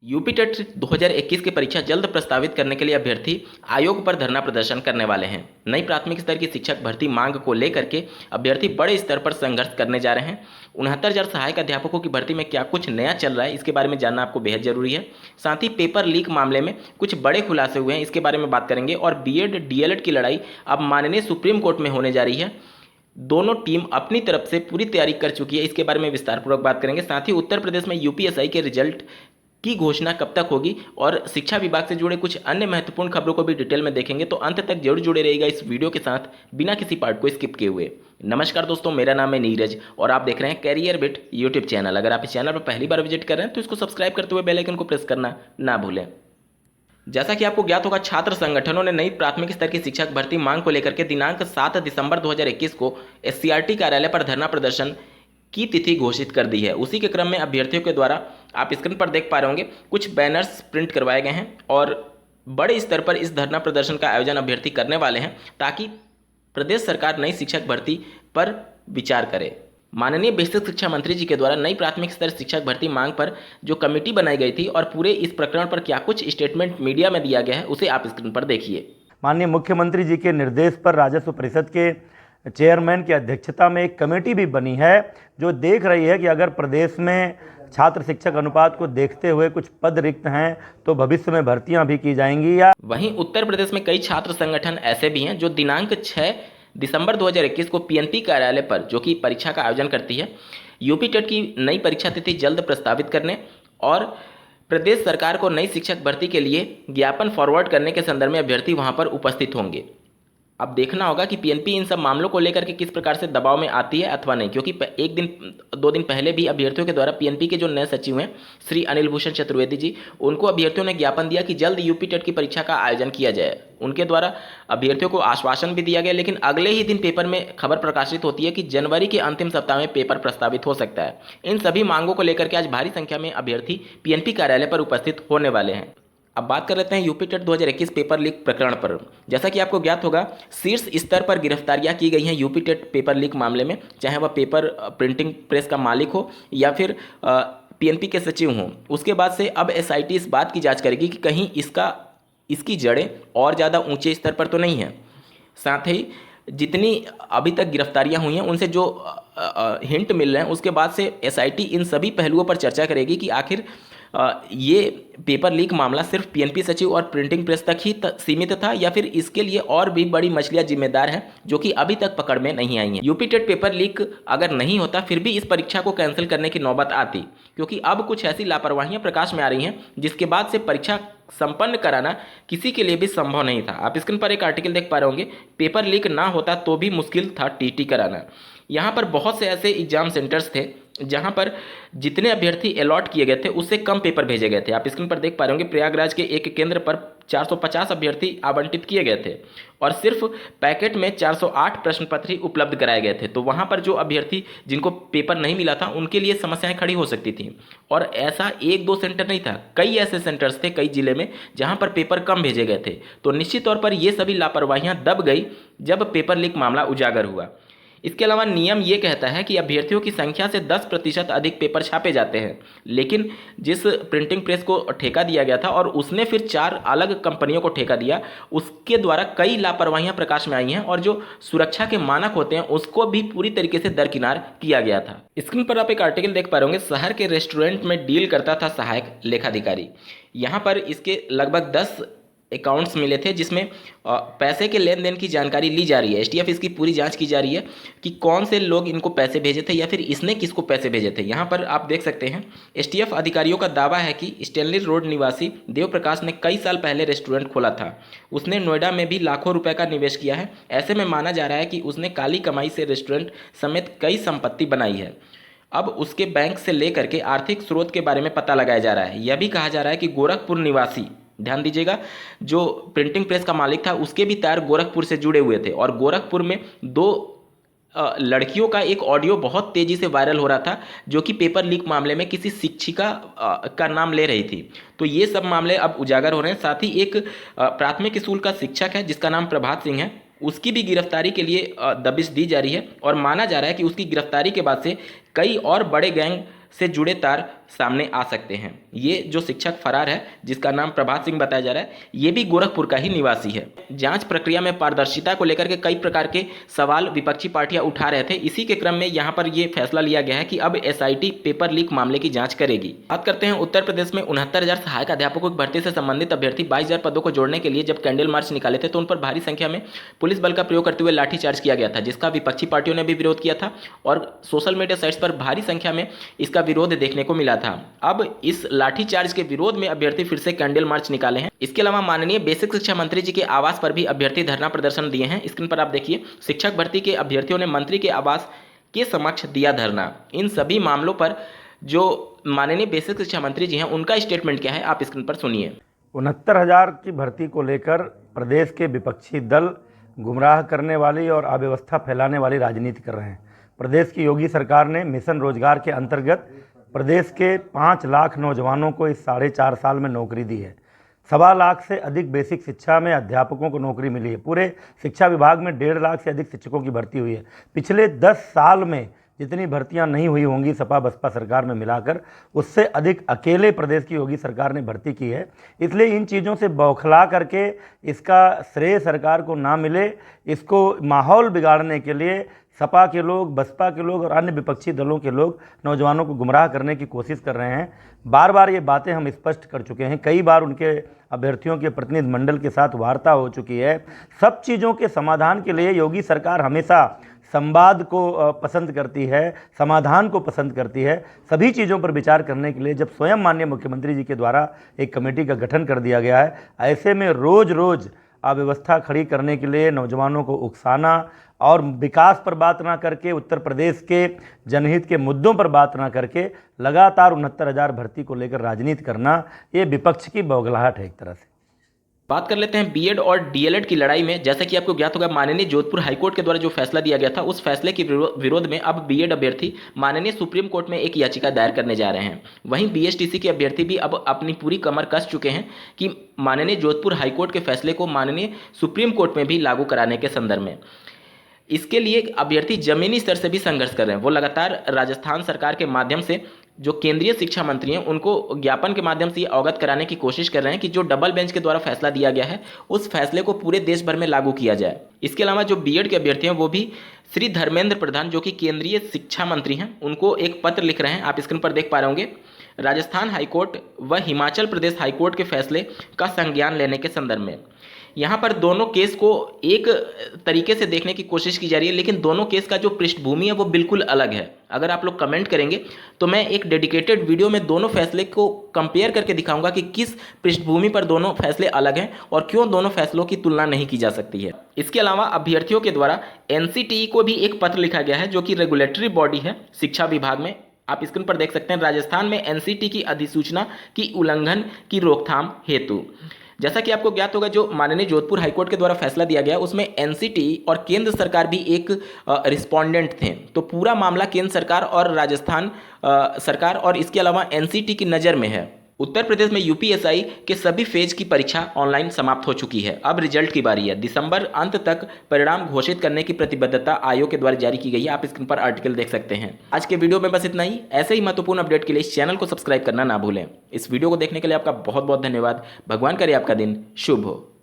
UP TET 2021 की परीक्षा जल्द प्रस्तावित करने के लिए अभ्यर्थी आयोग पर धरना प्रदर्शन करने वाले हैं। नई प्राथमिक स्तर की शिक्षक भर्ती मांग को लेकर के अभ्यर्थी बड़े स्तर पर संघर्ष करने जा रहे हैं। 69,000 सहायक अध्यापकों की भर्ती में क्या कुछ नया चल रहा है, इसके बारे में जानना आपको बेहद जरूरी है। साथ ही पेपर लीक मामले में कुछ बड़े खुलासे हुए हैं, इसके बारे में बात करेंगे। और बीएड डीएलएड की लड़ाई अब माननीय सुप्रीम कोर्ट में होने जा रही है। दोनों टीम अपनी तरफ से पूरी तैयारी कर चुकी है, इसके बारे में विस्तारपूर्वक बात करेंगे। साथ ही उत्तर प्रदेश में यूपीएससी के रिजल्ट की घोषणा कब तक होगी और शिक्षा विभाग से जुड़े कुछ अन्य महत्वपूर्ण खबरों को भी डिटेल में देखेंगे। तो अंत तक जरूर जुड़े रहिएगा इस वीडियो के साथ, बिना किसी पार्ट को स्किप किए हुए। नमस्कार दोस्तों, मेरा नाम है नीरज और आप देख रहे हैं कैरियर बिट यूट्यूब चैनल। अगर आप इस चैनल पर पहली बार विजिट कर रहे हैं तो इसको सब्सक्राइब करते हुए बेल आइकन को प्रेस करना ना भूलें। जैसा कि आपको ज्ञात होगा, छात्र संगठनों ने नई प्राथमिक स्तर की शिक्षक भर्ती मांग को लेकर के दिनांक 7 दिसंबर 2021 को एससीईआरटी कार्यालय पर धरना प्रदर्शन की तिथि घोषित कर दी है। उसी के क्रम में अभ्यर्थियों के द्वारा आप स्क्रीन पर देख पा रहे होंगे कुछ बैनर्स प्रिंट करवाए गए हैं और बड़े स्तर पर इस धरना प्रदर्शन का आयोजन अभ्यर्थी करने वाले हैं ताकि प्रदेश सरकार नई शिक्षक भर्ती पर विचार करे। माननीय बेसिक शिक्षा मंत्री जी के द्वारा नई प्राथमिक स्तर शिक्षक भर्ती मांग पर जो कमेटी बनाई गई थी और पूरे इस प्रकरण पर क्या कुछ स्टेटमेंट मीडिया में दिया गया है, उसे आप स्क्रीन पर देखिए। माननीय मुख्यमंत्री जी के निर्देश पर राजस्व परिषद के चेयरमैन की अध्यक्षता में एक कमेटी भी बनी है जो देख रही है कि अगर प्रदेश में छात्र शिक्षक अनुपात को देखते हुए कुछ पद रिक्त हैं तो भविष्य में भर्तियां भी की जाएंगी। या वहीं उत्तर प्रदेश में कई छात्र संगठन ऐसे भी हैं जो दिनांक 6 दिसंबर 2021 को पीएनपी कार्यालय पर, जो कि परीक्षा का आयोजन करती है, यूपी टेट की नई परीक्षा तिथि जल्द प्रस्तावित करने और प्रदेश सरकार को नई शिक्षक भर्ती के लिए ज्ञापन फॉरवर्ड करने के संदर्भ में अभ्यर्थी वहां पर उपस्थित होंगे। अब देखना होगा कि पीएनपी इन सब मामलों को लेकर के किस प्रकार से दबाव में आती है अथवा नहीं, क्योंकि एक दिन 2 दिन पहले भी अभ्यर्थियों के द्वारा पीएनपी के जो नए सचिव हैं श्री अनिल भूषण चतुर्वेदी जी, उनको अभ्यर्थियों ने ज्ञापन दिया कि जल्द यूपी टेट की परीक्षा का आयोजन किया जाए। उनके द्वारा अभ्यर्थियों को आश्वासन भी दिया गया, लेकिन अगले ही दिन पेपर में खबर प्रकाशित होती है कि जनवरी के अंतिम सप्ताह में पेपर प्रस्तावित हो सकता है। इन सभी मांगों को लेकर के आज भारी संख्या में अभ्यर्थी पीएनपी कार्यालय पर उपस्थित होने वाले हैं। अब बात कर लेते हैं यूपी टेट 2021 पेपर लीक प्रकरण पर। जैसा कि आपको ज्ञात होगा, शीर्ष स्तर पर गिरफ्तारियां की गई हैं यूपी टेट पेपर लीक मामले में, चाहे वह पेपर प्रिंटिंग प्रेस का मालिक हो या फिर पीएनपी के सचिव हों। उसके बाद से अब एसआईटी इस बात की जांच करेगी कि कहीं इसकी जड़ें और ज़्यादा ऊंचे स्तर पर तो नहीं है। साथ ही जितनी अभी तक गिरफ्तारियां हुई हैं उनसे जो हिंट मिल रहे हैं, उसके बाद से एसआईटी इन सभी पहलुओं पर चर्चा करेगी कि आखिर ये पेपर लीक मामला सिर्फ पीएनपी सचिव और प्रिंटिंग प्रेस तक ही सीमित था या फिर इसके लिए और भी बड़ी मछलियां जिम्मेदार हैं जो कि अभी तक पकड़ में नहीं आई हैं। यूपी टेट पेपर लीक अगर नहीं होता फिर भी इस परीक्षा को कैंसिल करने की नौबत आती, क्योंकि अब कुछ ऐसी लापरवाहियां प्रकाश में आ रही हैं जिसके बाद से परीक्षा संपन्न कराना किसी के लिए भी संभव नहीं था। आप स्क्रीन पर एक आर्टिकल देख पा रहे होंगे, पेपर लीक ना होता तो भी मुश्किल था टीटी कराना। यहाँ पर बहुत से ऐसे एग्जाम सेंटर्स थे जहां पर जितने अभ्यर्थी अलॉट किए गए थे उससे कम पेपर भेजे गए थे। आप स्क्रीन पर देख पा रहे होंगे, प्रयागराज के एक केंद्र पर 450 अभ्यर्थी आवंटित किए गए थे और सिर्फ पैकेट में 408 प्रश्न पत्र ही उपलब्ध कराए गए थे। तो वहां पर जो अभ्यर्थी जिनको पेपर नहीं मिला था उनके लिए समस्याएं खड़ी हो सकती थी। और ऐसा 1-2 सेंटर नहीं था, कई ऐसे सेंटर्स थे कई जिले में जहां पर पेपर कम भेजे गए थे। तो निश्चित तौर पर ये सभी लापरवाहियां दब गई जब पेपर लीक मामला उजागर हुआ। इसके अलावा नियम ये कहता है कि अभ्यर्थियों की संख्या से 10% अधिक पेपर छापे जाते हैं, लेकिन जिस प्रिंटिंग प्रेस को ठेका दिया गया था और उसने फिर 4 अलग कंपनियों को ठेका दिया, उसके द्वारा कई लापरवाहियां प्रकाश में आई हैं और जो सुरक्षा के मानक होते हैं उसको भी पूरी तरीके से दरकिनार किया गया था। स्क्रीन पर आप एक आर्टिकल देख पा रहे होंगे, शहर के रेस्टोरेंट में डील करता था सहायक लेखाधिकारी। यहाँ पर इसके लगभग 10 अकाउंट्स मिले थे जिसमें पैसे के लेन देन की जानकारी ली जा रही है। एसटीएफ इसकी पूरी जांच की जा रही है कि कौन से लोग इनको पैसे भेजे थे या फिर इसने किसको पैसे भेजे थे। यहाँ पर आप देख सकते हैं, एसटीएफ अधिकारियों का दावा है कि स्टेनली रोड निवासी देव प्रकाश ने कई साल पहले रेस्टोरेंट खोला था। उसने नोएडा में भी लाखों रुपए का निवेश किया है। ऐसे में माना जा रहा है कि उसने काली कमाई से रेस्टोरेंट समेत कई संपत्ति बनाई है। अब उसके बैंक से लेकर के आर्थिक स्रोत के बारे में पता लगाया जा रहा है। यह भी कहा जा रहा है कि गोरखपुर निवासी, ध्यान दीजिएगा, जो प्रिंटिंग प्रेस का मालिक था उसके भी तार गोरखपुर से जुड़े हुए थे और गोरखपुर में 2 लड़कियों का एक ऑडियो बहुत तेजी से वायरल हो रहा था जो कि पेपर लीक मामले में किसी शिक्षिका का नाम ले रही थी। तो ये सब मामले अब उजागर हो रहे हैं। साथ ही एक प्राथमिक स्कूल का शिक्षक है जिसका नाम प्रभात सिंह है, उसकी भी गिरफ्तारी के लिए दबिश दी जा रही है और माना जा रहा है कि उसकी गिरफ्तारी के बाद से कई और बड़े गैंग से जुड़े तार सामने आ सकते हैं। ये जो शिक्षक फरार है, जिसका नाम प्रभात सिंह बताया जा रहा है, ये भी गोरखपुर का ही निवासी है। जांच प्रक्रिया में पारदर्शिता को लेकर के कई प्रकार के सवाल विपक्षी पार्टियां उठा रहे थे। इसी के क्रम में यहां पर यह फैसला लिया गया है कि अब एसआईटी पेपर लीक मामले की जांच करेगी। बात करते हैं उत्तर प्रदेश में 69,000 सहायक अध्यापकों की भर्ती से संबंधित अभ्यर्थी 22,000 पदों को जोड़ने के लिए जब कैंडल मार्च निकाले थे तो उन पर भारी संख्या में पुलिस बल का प्रयोग करते हुए लाठीचार्ज किया गया था, जिसका विपक्षी पार्टियों ने भी विरोध किया था और सोशल मीडिया साइट्स पर भारी संख्या में इसका विरोध देखने को मिला था। अब इस लाठीचार्ज के विरोध में अभ्यर्थी फिर से कैंडल मार्च निकाले हैं। इसके अलावा माननीय बेसिक शिक्षा मंत्री जी के आवास पर भी अभ्यर्थी धरना प्रदर्शन दिए हैं। स्क्रीन पर आप देखिए, शिक्षक भर्ती के अभ्यर्थियों ने मंत्री के आवास के समक्ष दिया धरना। इन सभी मामलों पर जो माननीय बेसिक शिक्षा मंत्री जी हैं उनका स्टेटमेंट क्या है, आप स्क्रीन पर सुनिए। 69,000 की भर्ती को लेकर प्रदेश के विपक्षी दल गुमराह करने वाली और अव्यवस्था फैलाने वाली राजनीति कर रहे हैं। प्रदेश की योगी सरकार ने मिशन रोजगार के अंतर्गत प्रदेश के 5 लाख नौजवानों को इस 4.5 साल में नौकरी दी है। 1.25 लाख से अधिक बेसिक शिक्षा में अध्यापकों को नौकरी मिली है। पूरे शिक्षा विभाग में 1.5 लाख से अधिक शिक्षकों की भर्ती हुई है। पिछले 10 साल में जितनी भर्तियां नहीं हुई होंगी सपा बसपा सरकार में मिलाकर, उससे अधिक अकेले प्रदेश की योगी सरकार ने भर्ती की है। इसलिए इन चीज़ों से बौखला करके इसका श्रेय सरकार को ना मिले, इसको माहौल बिगाड़ने के लिए सपा के लोग, बसपा के लोग और अन्य विपक्षी दलों के लोग नौजवानों को गुमराह करने की कोशिश कर रहे हैं। बार बार ये बातें हम स्पष्ट कर चुके हैं, कई बार उनके अभ्यर्थियों के प्रतिनिधि मंडल के साथ वार्ता हो चुकी है। सब चीज़ों के समाधान के लिए योगी सरकार हमेशा संवाद को पसंद करती है, समाधान को पसंद करती है। सभी चीज़ों पर विचार करने के लिए जब स्वयं माननीय मुख्यमंत्री जी के द्वारा एक कमेटी का गठन कर दिया गया है, ऐसे में रोज़ रोज़ अव्यवस्था खड़ी करने के लिए नौजवानों को उकसाना और विकास पर बात ना करके, उत्तर प्रदेश के जनहित के मुद्दों पर बात ना करके लगातार 69,000 भर्ती को लेकर राजनीति करना, ये विपक्ष की बौखलाहट है एक तरह से। बात कर लेते हैं बीएड और डीएलएड की लड़ाई में। जैसा कि आपको ज्ञात होगा, माननीय जोधपुर हाईकोर्ट के द्वारा जो फैसला दिया गया था, उस फैसले के विरोध में अब बीएड अभ्यर्थी माननीय सुप्रीम कोर्ट में एक याचिका दायर करने जा रहे हैं। वहीं बीएसटीसी के अभ्यर्थी भी अब अपनी पूरी कमर कस चुके हैं कि माननीय जोधपुर हाईकोर्ट के फैसले को माननीय सुप्रीम कोर्ट में भी लागू कराने के संदर्भ में। इसके लिए अभ्यर्थी जमीनी स्तर से भी संघर्ष कर रहे हैं। वो लगातार राजस्थान सरकार के माध्यम से जो केंद्रीय शिक्षा मंत्री हैं उनको ज्ञापन के माध्यम से अवगत कराने की कोशिश कर रहे हैं कि जो डबल बेंच के द्वारा फैसला दिया गया है उस फैसले को पूरे देश भर में लागू किया जाए। इसके अलावा जो बीएड के अभ्यर्थी हैं वो भी श्री धर्मेंद्र प्रधान, जो कि केंद्रीय शिक्षा मंत्री हैं, उनको एक पत्र लिख रहे हैं। आप स्क्रीन पर देख पा रहे होंगे। राजस्थान हाईकोर्ट व हिमाचल प्रदेश हाईकोर्ट के फैसले का संज्ञान लेने के संदर्भ में यहाँ पर दोनों केस को एक तरीके से देखने की कोशिश की जा रही है, लेकिन दोनों केस का जो पृष्ठभूमि है वो बिल्कुल अलग है। अगर आप लोग कमेंट करेंगे तो मैं एक डेडिकेटेड वीडियो में दोनों फैसले को कंपेयर करके दिखाऊंगा कि किस पृष्ठभूमि पर दोनों फैसले अलग हैं और क्यों दोनों फैसलों की तुलना नहीं की जा सकती है। इसके अलावा अभ्यर्थियों के द्वारा एनसीटीई को भी एक पत्र लिखा गया है, जो कि रेगुलेटरी बॉडी है शिक्षा विभाग में। आप स्क्रीन पर देख सकते हैं, राजस्थान में एनसीटी की अधिसूचना की उल्लंघन की रोकथाम हेतु। जैसा कि आपको ज्ञात होगा, जो माननीय जोधपुर हाईकोर्ट के द्वारा फैसला दिया गया उसमें एनसीटी और केंद्र सरकार भी एक रिस्पोंडेंट थे। तो पूरा मामला केंद्र सरकार और राजस्थान सरकार और इसके अलावा एनसीटी की नज़र में है। उत्तर प्रदेश में यूपीएसआई के सभी फेज की परीक्षा ऑनलाइन समाप्त हो चुकी है। अब रिजल्ट की बारी है। दिसंबर अंत तक परिणाम घोषित करने की प्रतिबद्धता आयोग के द्वारा जारी की गई है। आप स्क्रीन पर आर्टिकल देख सकते हैं। आज के वीडियो में बस इतना ही। ऐसे ही महत्वपूर्ण अपडेट के लिए इस चैनल को सब्सक्राइब करना ना भूलें। इस वीडियो को देखने के लिए आपका बहुत बहुत धन्यवाद। भगवान करे आपका दिन शुभ हो।